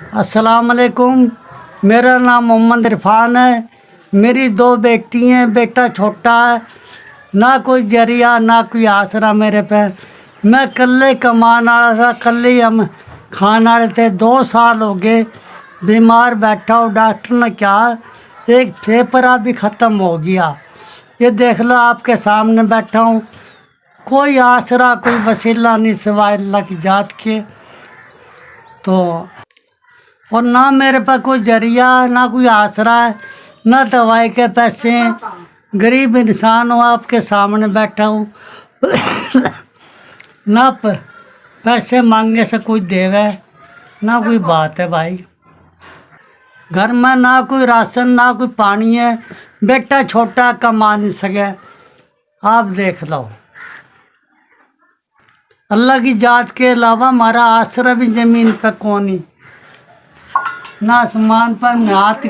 अस्सलाम वालेकुम। मेरा नाम मोहम्मद इरफान है। मेरी दो बेटी हैं, बेटा छोटा है। ना कोई जरिया ना कोई आसरा मेरे पे। मैं कल्ले कमान वाला था, कल्ले ही हम खाने वाले थे। 2 साल हो गए बीमार बैठा हूँ। डॉक्टर ने कहा एक फेफड़ा भी ख़त्म हो गया। ये देख लो आपके सामने बैठा हूँ। कोई आसरा कोई वसीला नहीं सिवाय अल्लाह की जात के। तो और ना मेरे पास कोई जरिया ना कोई आसरा है, ना दवाई के पैसे हैं। गरीब इंसान हूँ, आपके सामने बैठा हूँ। ना पैसे मांगने से कोई देवे ना कोई बात है भाई। घर में ना कोई राशन ना कोई पानी है। बेटा छोटा कमा नहीं सके। आप देख लो, अल्लाह की जात के अलावा हमारा आसरा भी ज़मीन पे कौन ही ना आसमान पर ना हाथ।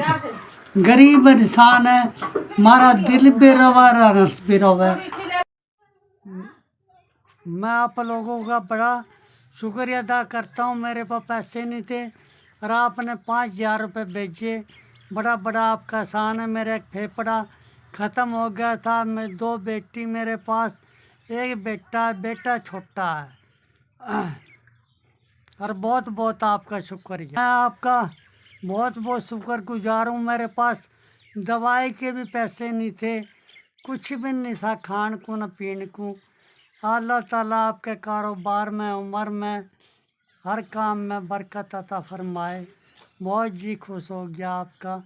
गरीब इंसान है, हमारा दिल भी रोवा रस भी रोवा। मैं आप लोगों का बड़ा शुक्रिया अदा करता हूँ। मेरे पास पैसे नहीं थे और आपने 5,000 रुपये भेजे। बड़ा बड़ा आपका एहसान है। मेरा एक फेफड़ा ख़त्म हो गया था। मैं 2 बेटी मेरे पास, एक बेटा है, बेटा छोटा है। और बहुत बहुत आपका शुक्रिया। मैं आपका बहुत बहुत शुक्रगुजार हूँ। मेरे पास दवाई के भी पैसे नहीं थे, कुछ भी नहीं था खान को न पीने को। अल्लाह ताला आपके कारोबार में उम्र में हर काम में बरकत अता फरमाए। बहुत जी खुश हो गया आपका।